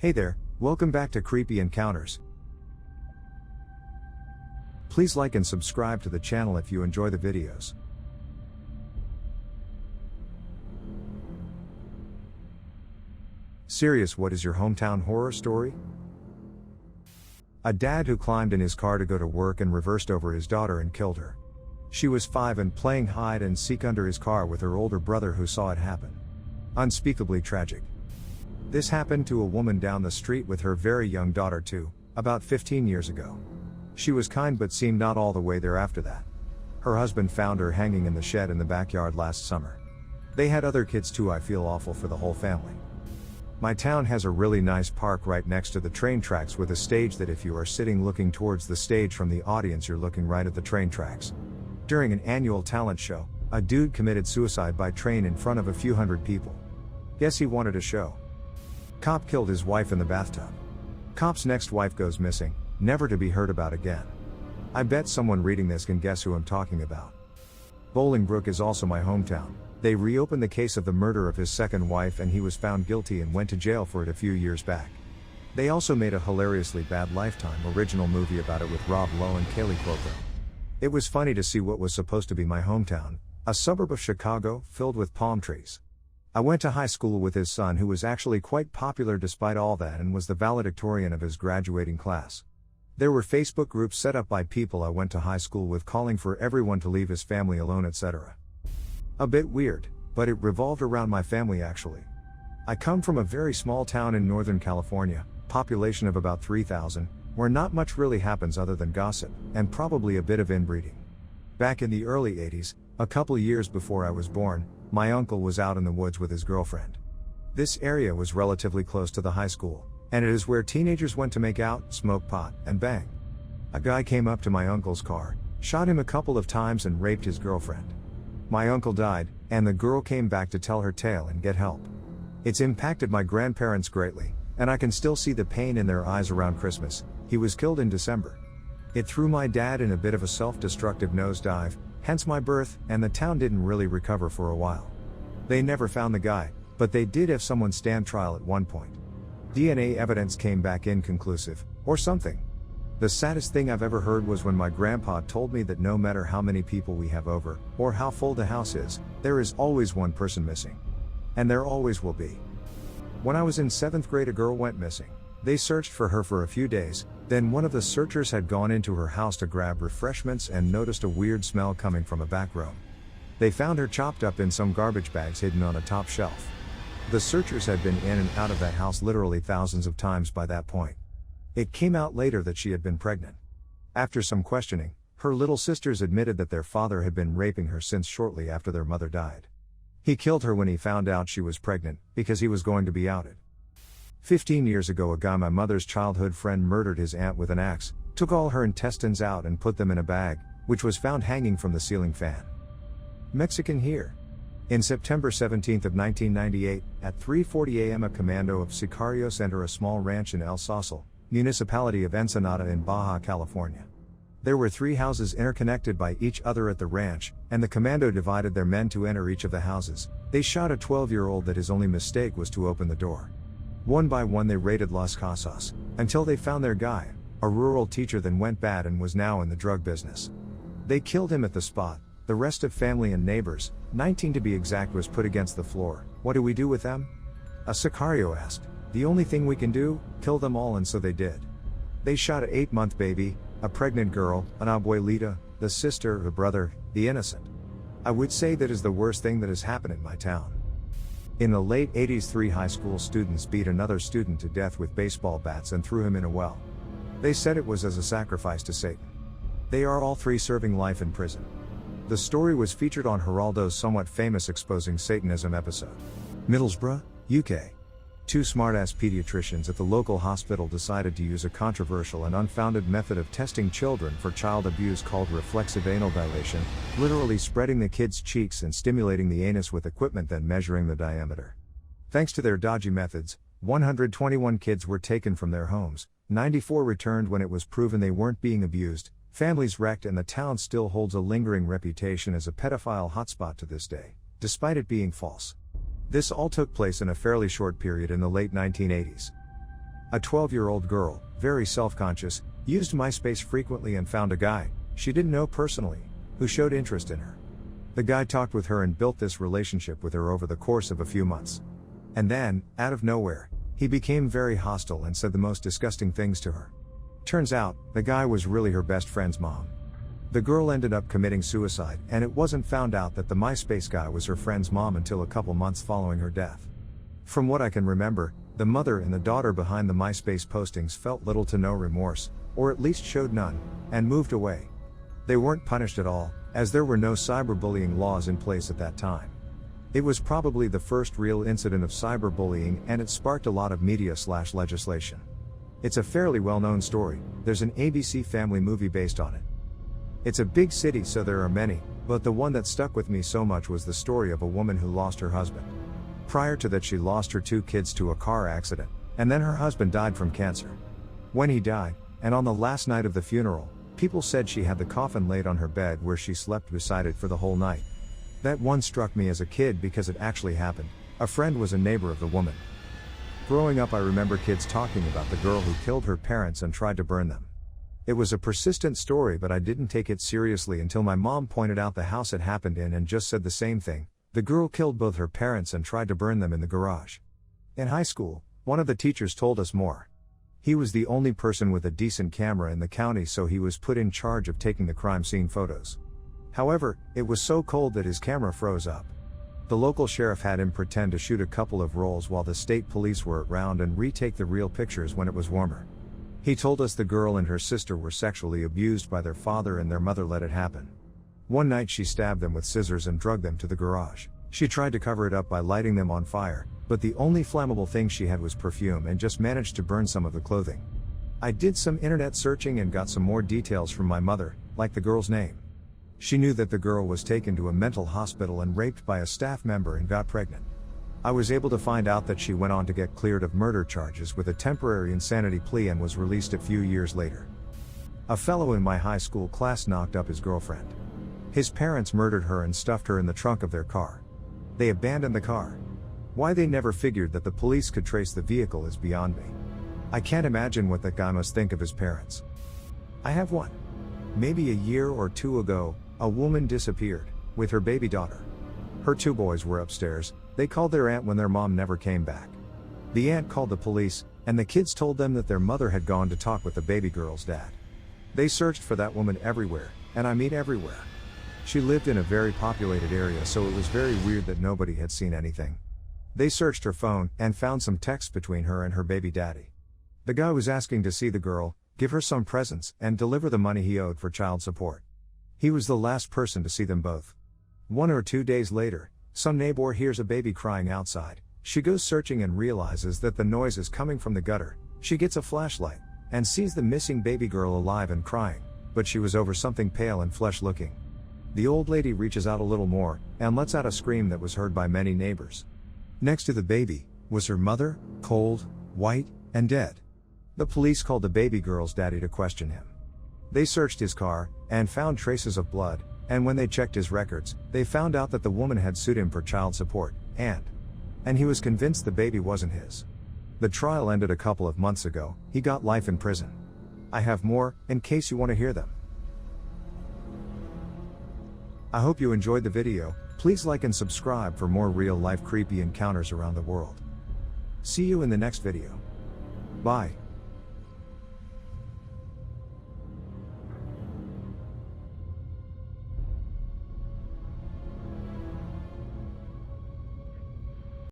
Hey there, welcome back to Creepy Encounters. Please like and subscribe to the channel if you enjoy the videos. Serious, what is your hometown horror story? A dad who climbed in his car to go to work and reversed over his daughter and killed her. She was 5 and playing hide and seek under his car with her older brother who saw it happen. Unspeakably tragic. This happened to a woman down the street with her very young daughter too, about 15 years ago. She was kind but seemed not all the way there after that. Her husband found her hanging in the shed in the backyard last summer. They had other kids too. I feel awful for the whole family. My town has a really nice park right next to the train tracks with a stage that if you are sitting looking towards the stage from the audience you're looking right at the train tracks. During an annual talent show, a dude committed suicide by train in front of a few hundred people. Guess he wanted a show. Cop killed his wife in the bathtub. Cop's next wife goes missing, never to be heard about again. I bet someone reading this can guess who I'm talking about. Bolingbrook is also my hometown. They reopened the case of the murder of his second wife and he was found guilty and went to jail for it a few years back. They also made a hilariously bad Lifetime original movie about it with Rob Lowe and Kaylee Cuoco. It was funny to see what was supposed to be my hometown, a suburb of Chicago, filled with palm trees. I went to high school with his son who was actually quite popular despite all that and was the valedictorian of his graduating class. There were Facebook groups set up by people I went to high school with calling for everyone to leave his family alone, etc. A bit weird, but it revolved around my family actually. I come from a very small town in Northern California, population of about 3,000, where not much really happens other than gossip, and probably a bit of inbreeding. Back in the early 80s, a couple years before I was born, my uncle was out in the woods with his girlfriend. This area was relatively close to the high school, and it is where teenagers went to make out, smoke pot, and bang. A guy came up to my uncle's car, shot him a couple of times and raped his girlfriend. My uncle died, and the girl came back to tell her tale and get help. It's impacted my grandparents greatly, and I can still see the pain in their eyes around Christmas. He was killed in December. It threw my dad in a bit of a self-destructive nosedive, hence my birth, and the town didn't really recover for a while. They never found the guy, but they did have someone stand trial at one point. DNA evidence came back inconclusive, or something. The saddest thing I've ever heard was when my grandpa told me that no matter how many people we have over, or how full the house is, there is always one person missing. And there always will be. When I was in 7th grade, a girl went missing. They searched for her for a few days, then one of the searchers had gone into her house to grab refreshments and noticed a weird smell coming from a back room. They found her chopped up in some garbage bags hidden on a top shelf. The searchers had been in and out of that house literally thousands of times by that point. It came out later that she had been pregnant. After some questioning, her little sisters admitted that their father had been raping her since shortly after their mother died. He killed her when he found out she was pregnant, because he was going to be outed. 15 years ago, a guy my mother's childhood friend murdered his aunt with an axe, took all her intestines out and put them in a bag, which was found hanging from the ceiling fan. Mexican here. In September 17 of 1998, at 3:40 a.m. a commando of sicarios enter a small ranch in El Saucil, municipality of Ensenada in Baja California. There were 3 houses interconnected by each other at the ranch, and the commando divided their men to enter each of the houses. They shot a 12-year-old that his only mistake was to open the door. One by one they raided Las Casas, until they found their guy, a rural teacher, then went bad and was now in the drug business. They killed him at the spot. The rest of family and neighbors, 19 to be exact, was put against the floor. What do we do with them? A sicario asked. The only thing we can do, kill them all, and so they did. They shot an 8-month baby, a pregnant girl, an abuelita, the sister, the brother, the innocent. I would say that is the worst thing that has happened in my town. In the late 80s, 3 high school students beat another student to death with baseball bats and threw him in a well. They said it was as a sacrifice to Satan. They are all 3 serving life in prison. The story was featured on Geraldo's somewhat famous Exposing Satanism episode. Middlesbrough, UK. 2 smartass pediatricians at the local hospital decided to use a controversial and unfounded method of testing children for child abuse called reflexive anal dilation, literally spreading the kids' cheeks and stimulating the anus with equipment, then measuring the diameter. Thanks to their dodgy methods, 121 kids were taken from their homes, 94 returned when it was proven they weren't being abused, families wrecked, and the town still holds a lingering reputation as a pedophile hotspot to this day, despite it being false. This all took place in a fairly short period in the late 1980s. A 12-year-old girl, very self-conscious, used MySpace frequently and found a guy, she didn't know personally, who showed interest in her. The guy talked with her and built this relationship with her over the course of a few months. And then, out of nowhere, he became very hostile and said the most disgusting things to her. Turns out, the guy was really her best friend's mom. The girl ended up committing suicide, and it wasn't found out that the MySpace guy was her friend's mom until a couple months following her death. From what I can remember, the mother and the daughter behind the MySpace postings felt little to no remorse, or at least showed none, and moved away. They weren't punished at all, as there were no cyberbullying laws in place at that time. It was probably the first real incident of cyberbullying, and it sparked a lot of media/legislation. It's a fairly well-known story. There's an ABC Family movie based on it. It's a big city, so there are many, but the one that stuck with me so much was the story of a woman who lost her husband. Prior to that, she lost her 2 kids to a car accident, and then her husband died from cancer. When he died, and on the last night of the funeral, people said she had the coffin laid on her bed where she slept beside it for the whole night. That one struck me as a kid because it actually happened. A friend was a neighbor of the woman. Growing up, I remember kids talking about the girl who killed her parents and tried to burn them. It was a persistent story, but I didn't take it seriously until my mom pointed out the house it happened in and just said the same thing. The girl killed both her parents and tried to burn them in the garage. In high school, one of the teachers told us more. He was the only person with a decent camera in the county, so he was put in charge of taking the crime scene photos. However, it was so cold that his camera froze up. The local sheriff had him pretend to shoot a couple of rolls while the state police were around and retake the real pictures when it was warmer. He told us the girl and her sister were sexually abused by their father and their mother let it happen. One night she stabbed them with scissors and dragged them to the garage. She tried to cover it up by lighting them on fire, but the only flammable thing she had was perfume and just managed to burn some of the clothing. I did some internet searching and got some more details from my mother, like the girl's name. She knew that the girl was taken to a mental hospital and raped by a staff member and got pregnant. I was able to find out that she went on to get cleared of murder charges with a temporary insanity plea and was released a few years later. A fellow in my high school class knocked up his girlfriend. His parents murdered her and stuffed her in the trunk of their car. They abandoned the car. Why they never figured that the police could trace the vehicle is beyond me. I can't imagine what that guy must think of his parents. I have one. Maybe a year or 2 ago, a woman disappeared, with her baby daughter. Her 2 boys were upstairs. They called their aunt when their mom never came back. The aunt called the police, and the kids told them that their mother had gone to talk with the baby girl's dad. They searched for that woman everywhere, and I mean everywhere. She lived in a very populated area, so it was very weird that nobody had seen anything. They searched her phone, and found some texts between her and her baby daddy. The guy was asking to see the girl, give her some presents, and deliver the money he owed for child support. He was the last person to see them both. 1 or 2 days later, some neighbor hears a baby crying outside. She goes searching and realizes that the noise is coming from the gutter. She gets a flashlight, and sees the missing baby girl alive and crying, but she was over something pale and flesh-looking. The old lady reaches out a little more, and lets out a scream that was heard by many neighbors. Next to the baby, was her mother, cold, white, and dead. The police called the baby girl's daddy to question him. They searched his car, and found traces of blood, and when they checked his records, they found out that the woman had sued him for child support, and he was convinced the baby wasn't his. The trial ended a couple of months ago. He got life in prison. I have more, in case you want to hear them. I hope you enjoyed the video. Please like and subscribe for more real-life creepy encounters around the world. See you in the next video. Bye.